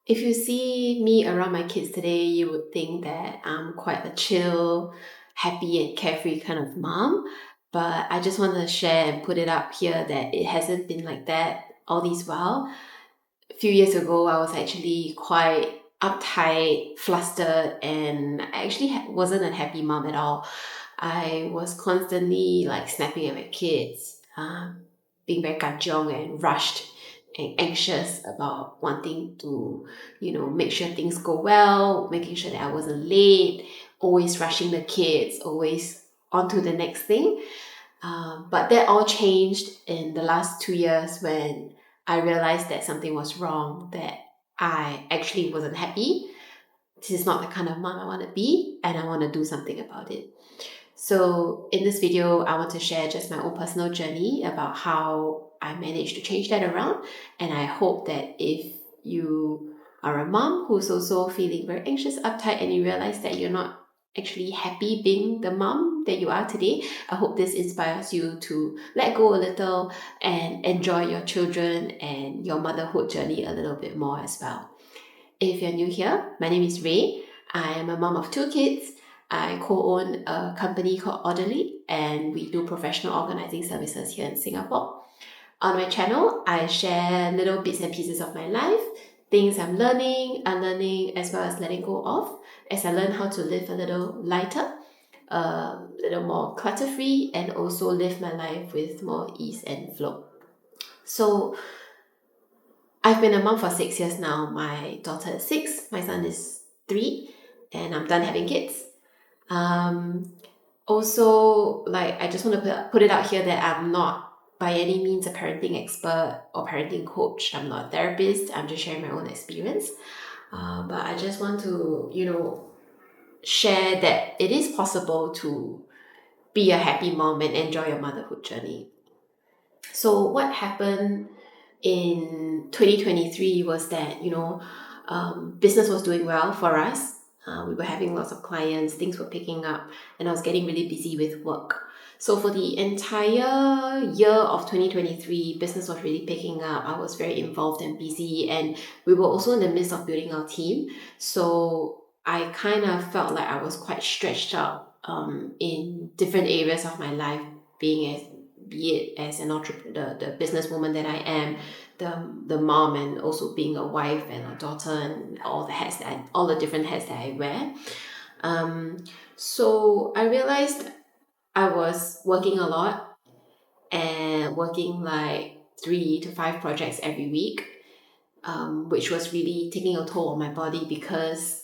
If you see me around my kids today, you would think that I'm quite a chill, happy and carefree kind of mom. But I just want to share and put it up here that it hasn't been like that all this while. A few years ago, I was actually quite uptight, flustered, and I actually wasn't a happy mom at all. I was constantly like snapping at my kids, being very kanchiong and rushed and anxious about wanting to, make sure things go well, making sure that I wasn't late, always rushing the kids, always on to the next thing. But that all changed in the last 2 years when I realized that something was wrong, that I actually wasn't happy. This is not the kind of mom I want to be, and I want to do something about it. So in this video, I want to share just my own personal journey about how I managed to change that around. And I hope that if you are a mom who's also feeling very anxious, uptight, and you realize that you're not actually happy being the mom that you are today, I hope this inspires you to let go a little and enjoy your children and your motherhood journey a little bit more as well. If you're new here, my name is Ray. I am a mom of 2 kids. I co-own a company called Orderly, and we do professional organizing services here in Singapore. On my channel, I share little bits and pieces of my life, things I'm learning, unlearning, as well as letting go of, as I learn how to live a little lighter, a little more clutter-free, and also live my life with more ease and flow. So I've been a mom for 6 years now. My daughter is 6, my son is 3, and I'm done having kids. Also, I just want to put it out here that I'm not by any means a parenting expert or parenting coach. I'm not a therapist. I'm just sharing my own experience. But I just want to, share that it is possible to be a happy mom and enjoy your motherhood journey. So what happened in 2023 was that, business was doing well for us. We were having lots of clients, things were picking up, and I was getting really busy with work. So for the entire year of 2023, business was really picking up. I was very involved and busy, and we were also in the midst of building our team. So I kind of felt like I was quite stretched out in different areas of my life, be it as an entrepreneur, the businesswoman that I am, the mom, and also being a wife and a daughter, and all the different hats that I wear. So I realized I was working a lot and working like 3 to 5 projects every week, which was really taking a toll on my body because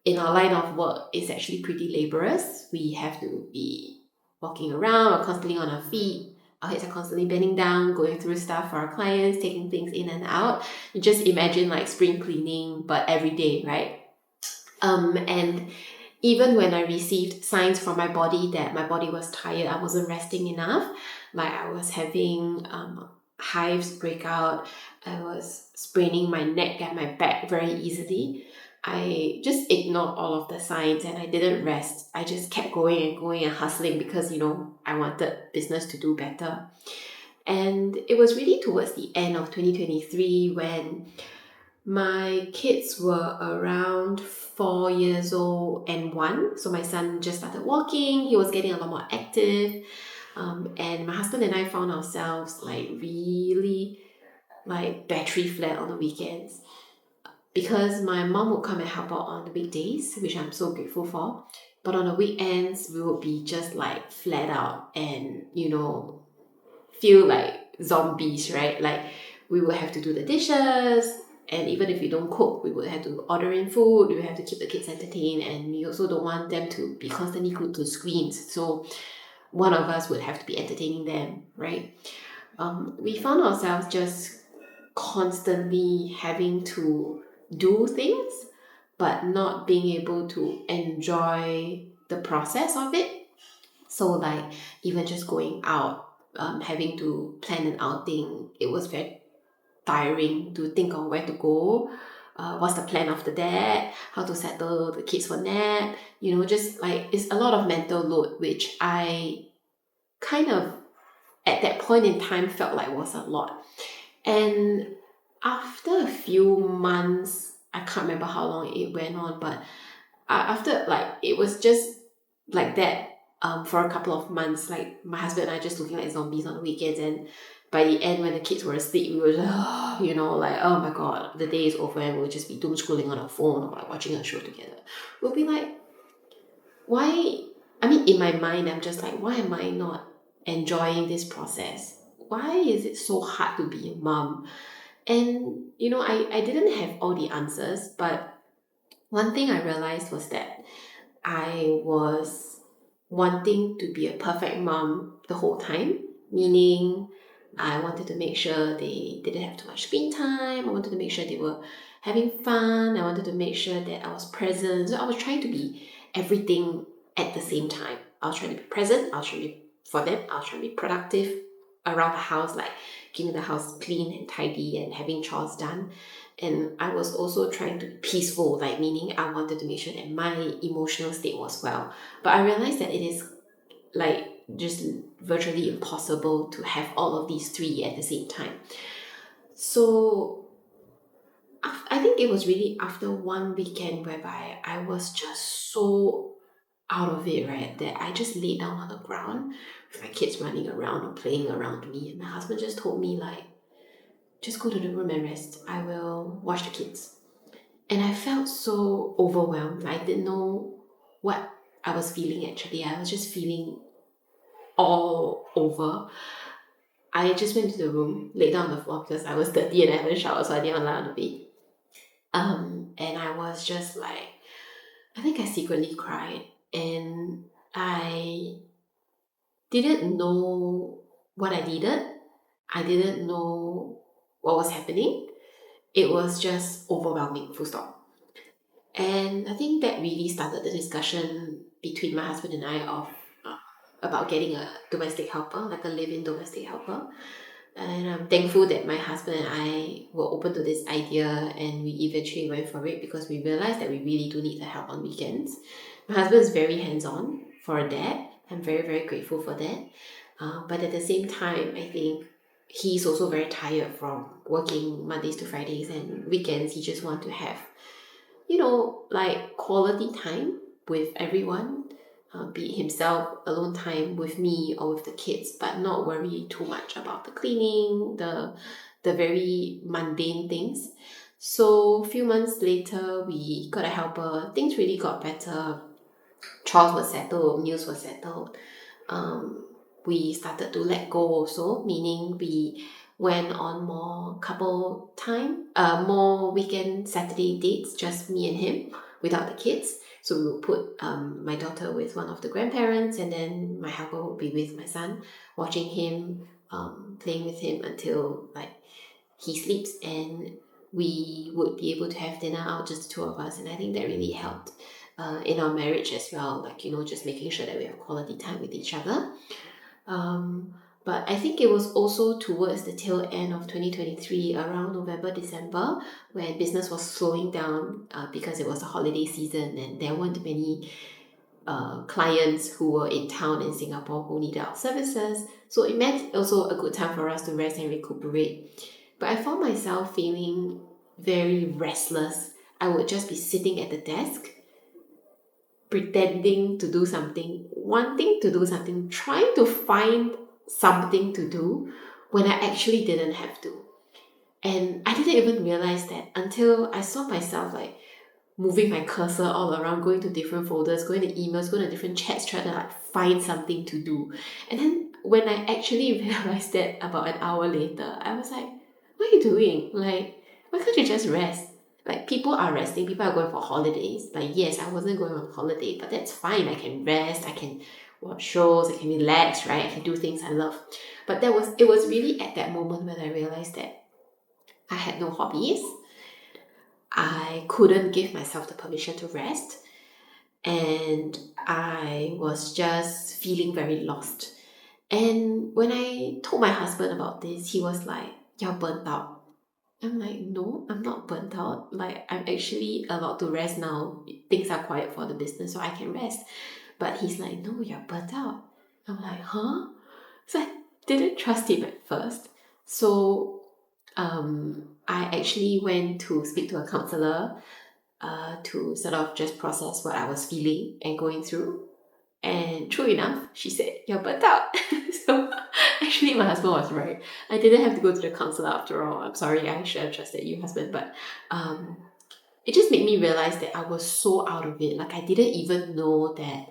in our line of work, it's actually pretty laborious. We have to be walking around, we're constantly on our feet. Our heads are constantly bending down, going through stuff for our clients, taking things in and out. You just imagine like spring cleaning, but every day, right? And even when I received signs from my body that my body was tired, I wasn't resting enough. Like I was having hives break out. I was spraining my neck and my back very easily. I just ignored all of the signs and I didn't rest. I just kept going and going and hustling because, I wanted business to do better. And it was really towards the end of 2023 when my kids were around 4 years old and 1. So my son just started walking. He was getting a lot more active. And my husband and I found ourselves really battery flat on the weekends. Because my mom would come and help out on the weekdays, which I'm so grateful for. But on the weekends, we would be just flat out and, feel like zombies, right? We would have to do the dishes. And even if we don't cook, we would have to order in food. We would have to keep the kids entertained. And we also don't want them to be constantly glued to screens. So one of us would have to be entertaining them, right? We found ourselves just constantly having to do things but not being able to enjoy the process of it. So even just going out, having to plan an outing, it was very tiring to think of where to go, what's the plan of the dad, how to settle the kids for nap, it's a lot of mental load, which I kind of at that point in time felt like was a lot. And after a few months, I can't remember how long it went on, but after, like, it was just like that for a couple of months. Like, my husband and I just looking like zombies on the weekends, and by the end, when the kids were asleep, we were just, like, oh my god, the day is over, and we'll just be doom scrolling on our phone or like watching a show together. We'll be like, why? I mean, in my mind, I'm just like, why am I not enjoying this process? Why is it so hard to be a mom? And I didn't have all the answers, but one thing I realized was that I was wanting to be a perfect mom the whole time, meaning I wanted to make sure they didn't have too much screen time. I wanted to make sure they were having fun. I wanted to make sure that I was present. So I was trying to be everything at the same time. I was trying to be present. I was trying to be for them. I was trying to be productive around the house, like keeping the house clean and tidy and having chores done. And I was also trying to be peaceful, like meaning I wanted to make sure that my emotional state was well. But I realized that it is like just virtually impossible to have all of these three at the same time. So I think it was really after one weekend whereby I was just so out of it, right? That I just laid down on the ground with my kids running around or playing around me. And my husband just told me, like, just go to the room and rest. I will watch the kids. And I felt so overwhelmed. I didn't know what I was feeling actually. I was just feeling all over. I just went to the room, laid down on the floor because I was dirty and I haven't showered, so I didn't lie on the bed. And I was just like, I think I secretly cried, and I didn't know what I needed. I didn't know what was happening. It was just overwhelming, full stop. And I think that really started the discussion between my husband and I of about getting a domestic helper, like a live-in domestic helper. And I'm thankful that my husband and I were open to this idea, and we eventually went for it because we realized that we really do need the help on weekends. My husband is very hands-on for a dad. I'm very, very grateful for that. But at the same time, I think he's also very tired from working Mondays to Fridays, and weekends he just wants to have like quality time with everyone, be it himself, alone time with me or with the kids, but not worry too much about the cleaning, the very mundane things. So a few months later, we got a helper. Things really got better. Chores were settled, meals were settled. We started to let go also, meaning we went on more couple time, more weekend Saturday dates, just me and him, without the kids. So we would put my daughter with one of the grandparents, and then my helper would be with my son, watching him, playing with him until like he sleeps, and we would be able to have dinner out, just the two of us. And I think that really helped in our marriage as well, like just making sure that we have quality time with each other. But I think it was also towards the tail end of 2023, around November, December, when business was slowing down because it was a holiday season and there weren't many clients who were in town in Singapore who needed our services. So it meant also a good time for us to rest and recuperate. But I found myself feeling very restless. I would just be sitting at the desk, pretending to do something, wanting to do something, trying to find something to do when I actually didn't have to. And I didn't even realize that until I saw myself like moving my cursor all around, going to different folders, going to emails, going to different chats, trying to like find something to do. And then when I actually realized that about an hour later, I was like, what are you doing? Like, why can't you just rest? Like, people are resting, people are going for holidays. Like, yes, I wasn't going on holiday, but that's fine. I can rest, I can watch shows, I can relax, right? I can do things I love. But it was really at that moment when I realized that I had no hobbies. I couldn't give myself the permission to rest, and I was just feeling very lost. And when I told my husband about this, he was like, "You're burnt out." I'm like, "No, I'm not burnt out. Like, I'm actually allowed to rest now. Things are quiet for the business, so I can rest." But he's like, "No, you're burnt out." I'm like, "Huh?" So I didn't trust him at first. So I actually went to speak to a counselor to sort of just process what I was feeling and going through. And true enough, she said, "You're burnt out." So actually, my husband was right. I didn't have to go to the counselor after all. I'm sorry, I should have trusted you, husband. But it just made me realize that I was so out of it. Like, I didn't even know that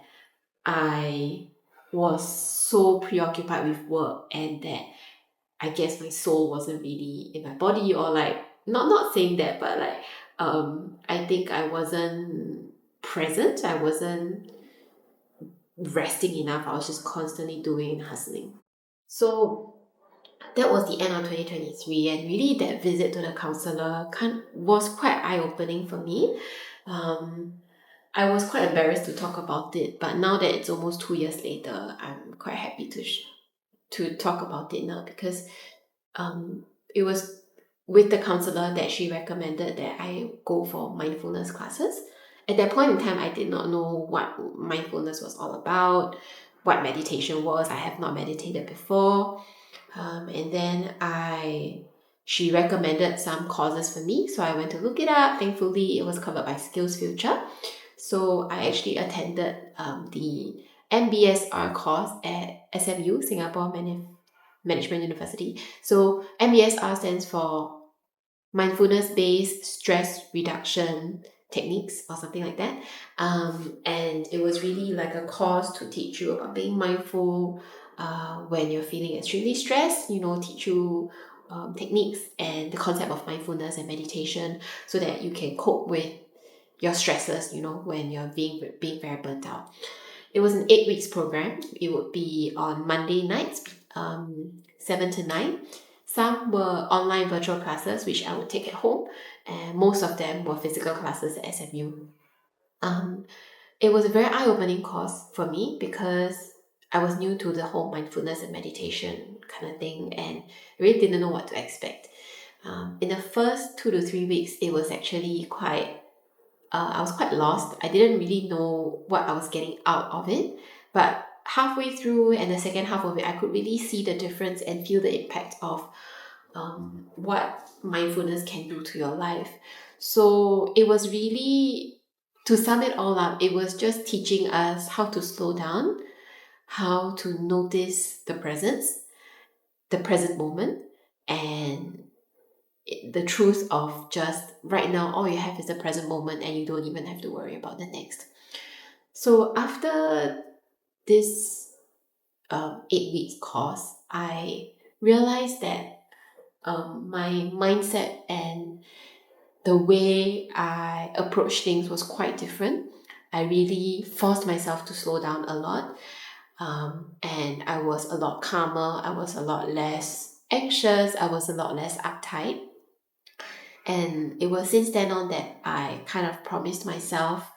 I was so preoccupied with work, and that I guess my soul wasn't really in my body, or like, not saying that, but like I think I wasn't present. I wasn't resting enough. I was just constantly doing and hustling. So that was the end of 2023, and really that visit to the counselor was quite eye-opening for me. I was quite embarrassed to talk about it, but now that it's almost 2 years later, I'm quite happy to talk about it now, because it was with the counselor that she recommended that I go for mindfulness classes. At that point in time, I did not know what mindfulness was all about, what meditation was. I have not meditated before. And then she recommended some courses for me, so I went to look it up. Thankfully, it was covered by Skills Future. So I actually attended the MBSR course at SMU, Singapore Management University. So MBSR stands for Mindfulness-Based Stress Reduction Techniques, or something like that. And it was really like a course to teach you about being mindful when you're feeling extremely stressed, teach you techniques and the concept of mindfulness and meditation, so that you can cope with your stresses, when you're being very burnt out. It was an 8 weeks program. It would be on Monday nights, 7 to 9. Some were online virtual classes, which I would take at home, and most of them were physical classes at SMU. It was a very eye-opening course for me, because I was new to the whole mindfulness and meditation kind of thing, and really didn't know what to expect. In the first 2 to 3 weeks, it was actually I was quite lost. I didn't really know what I was getting out of it. But halfway through, and the second half of it, I could really see the difference and feel the impact of what mindfulness can do to your life. So it was really, to sum it all up, it was just teaching us how to slow down, how to notice the present moment, and the truth of just right now, all you have is the present moment, and you don't even have to worry about the next. So after this 8 weeks course, I realized that my mindset and the way I approach things was quite different. I really forced myself to slow down a lot, and I was a lot calmer. I was a lot less anxious. I was a lot less uptight. And it was since then on that I kind of promised myself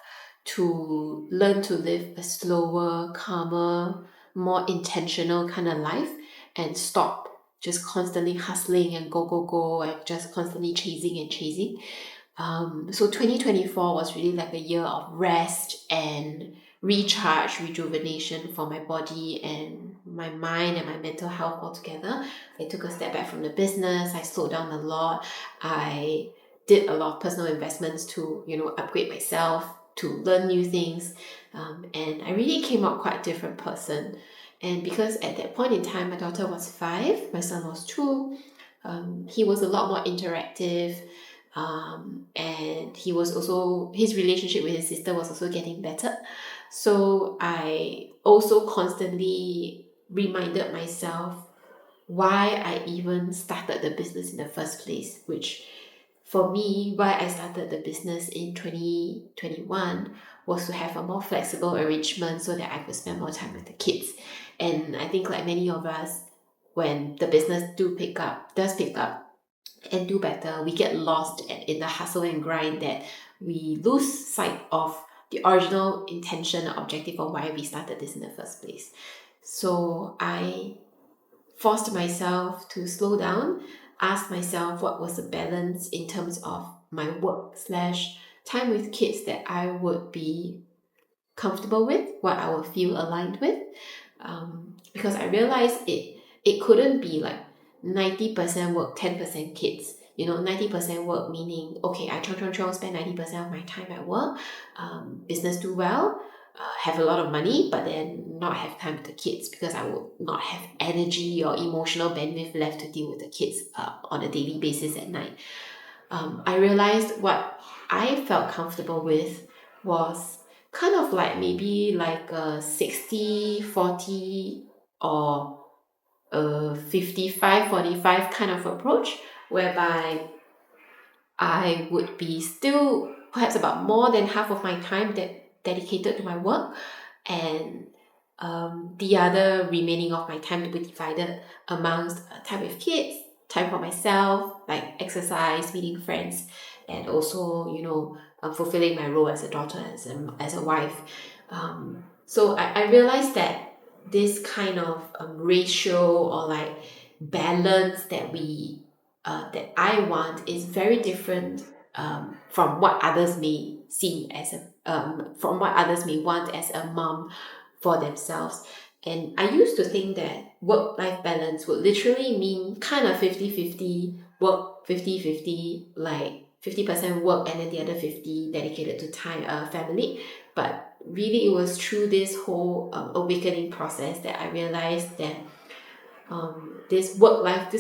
to learn to live a slower, calmer, more intentional kind of life, and stop just constantly hustling and go, and just constantly chasing and chasing. So 2024 was really like a year of rest and recharge, rejuvenation for my body and my mind and my mental health altogether. I took a step back from the business. I slowed down a lot. I did a lot of personal investments to, upgrade myself, to learn new things. And I really came out quite a different person. And because at that point in time, my daughter was 5, my son was 2, he was a lot more interactive. And his relationship with his sister was also getting better. So I also constantly reminded myself why I even started the business in the first place, which for me, why I started the business in 2021 was to have a more flexible arrangement so that I could spend more time with the kids. And I think, like many of us, when the business does pick up and do better, we get lost in the hustle and grind, that we lose sight of the original intention or objective of why we started this in the first place. So I forced myself to slow down, ask myself what was the balance in terms of my work / time with kids that I would be comfortable with, what I would feel aligned with. Because I realized it couldn't be like 90% work, 10% kids. 90% work, meaning, okay, I spend 90% of my time at work, business do well, have a lot of money, but then not have time with the kids because I would not have energy or emotional bandwidth left to deal with the kids on a daily basis at night. I realized what I felt comfortable with was kind of like maybe like a 60-40 or a 55-45 kind of approach, whereby I would be still perhaps about more than half of my time dedicated to my work, and the other remaining of my time to be divided amongst time with kids, time for myself, like exercise, meeting friends, and also, fulfilling my role as a daughter, as a wife. So I realized that this kind of ratio or like balance that I want is very different from what others may from what others may want as a mom for themselves. And I used to think that work-life balance would literally mean kind of 50-50 work, 50-50, like 50% work and then the other 50 dedicated to time, family. But really it was through this whole awakening process that I realized that this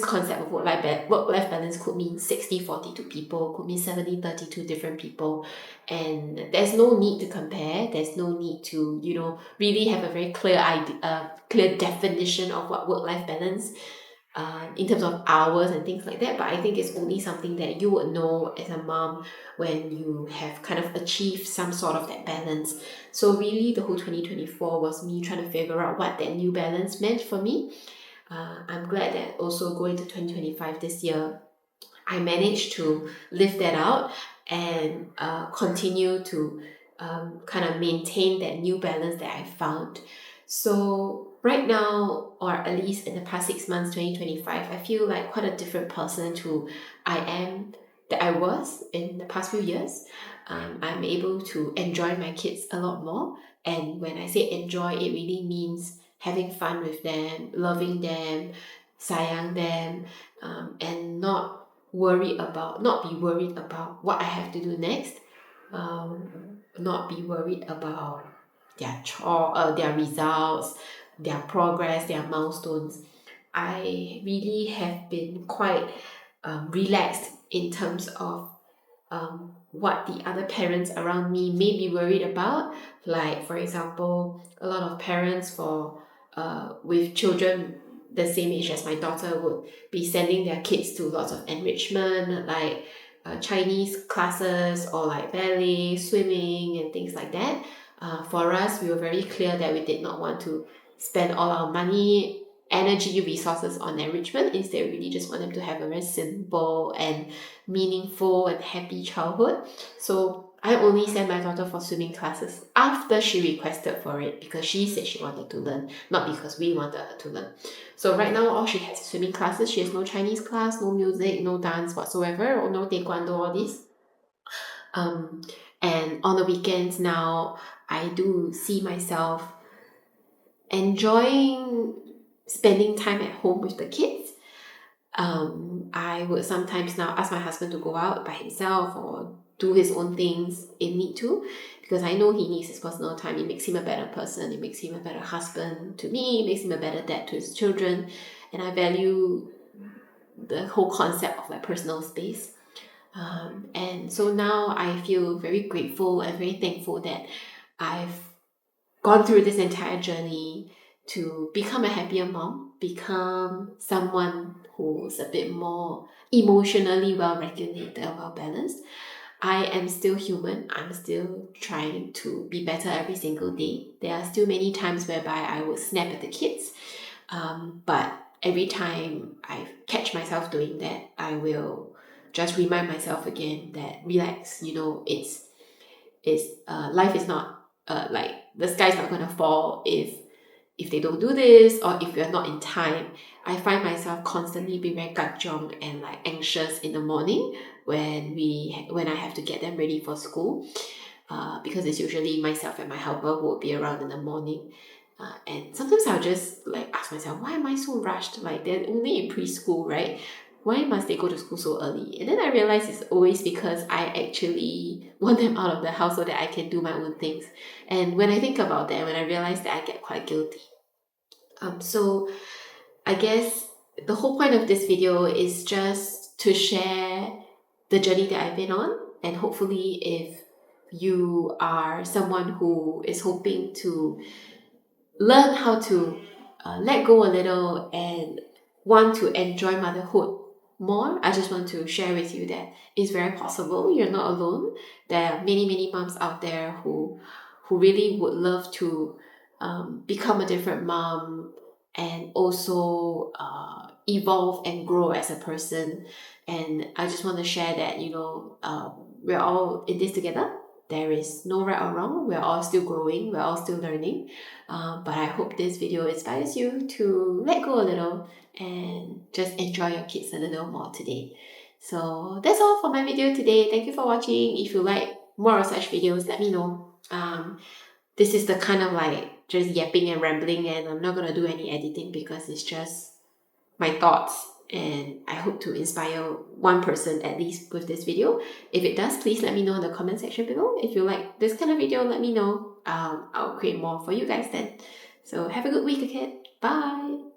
concept of work-life balance could mean 60-40 to people, could mean 70-30 to different people, and there's no need to compare. There's no need to really have a very clear definition of what work-life balance in terms of hours and things like that. But I think it's only something that you would know as a mom when you have kind of achieved some sort of that balance. So really the whole 2024 was me trying to figure out what that new balance meant for me. I'm glad that also going to 2025 this year, I managed to live that out and continue to kind of maintain that new balance that I found. So right now, or at least in the past 6 months, 2025, I feel like quite a different person to that I was in the past few years. I'm able to enjoy my kids a lot more. And when I say enjoy, it really means having fun with them, loving them, sayang them, and not be worried about what I have to do next, not be worried about their results, their progress, their milestones. I really have been quite relaxed in terms of what the other parents around me may be worried about. Like, for example, a lot of parents with children the same age as my daughter would be sending their kids to lots of enrichment, like Chinese classes or like ballet, swimming, and things like that. For us, we were very clear that we did not want to spend all our money, energy, resources on enrichment. Instead, we really just want them to have a very simple and meaningful and happy childhood. So I only sent my daughter for swimming classes after she requested for it, because she said she wanted to learn, not because we wanted her to learn. So right now, all she has is swimming classes. She has no Chinese class, no music, no dance whatsoever, or no taekwondo, all this. And on the weekends now, I do see myself enjoying spending time at home with the kids. I would sometimes now ask my husband to go out by himself or do his own things if need to, because I know he needs his personal time. It makes him a better person. It makes him a better husband to me. It makes him a better dad to his children. And I value the whole concept of like personal space. And so now I feel very grateful and very thankful that I've gone through this entire journey to become a happier mom, become someone who's a bit more emotionally well-regulated and well-balanced. I am still human. I'm still trying to be better every single day. There are still many times whereby I would snap at the kids. But every time I catch myself doing that, I will just remind myself again that relax, life is not like the sky's not gonna fall if they don't do this, or if you're not in time. I find myself constantly being very kanchiong and like anxious in the morning when I have to get them ready for school, because it's usually myself and my helper who will be around in the morning. And sometimes I'll just like ask myself, why am I so rushed? Like, they're only in preschool, right? why must they go to school so early? And then I realized it's always because I actually want them out of the house so that I can do my own things. And when I think about that, when I realize that, I get quite guilty. So I guess the whole point of this video is just to share the journey that I've been on, and hopefully if you are someone who is hoping to learn how to let go a little and want to enjoy motherhood more, I just want to share with you that it's very possible. You're not alone. There are many moms out there who really would love to become a different mom and also evolve and grow as a person. And I just want to share that, we're all in this together. There is no right or wrong. We're all still growing. We're all still learning. But I hope this video inspires you to let go a little and just enjoy your kids a little more today. So that's all for my video today. Thank you for watching. If you like more of such videos, let me know. This is the kind of like just yapping and rambling, and I'm not gonna do any editing because it's just my thoughts, and I hope to inspire one person at least with this video. If it does, please let me know in the comment section below. If you like this kind of video, let me know. I'll create more for you guys then. So have a good week ahead. Bye!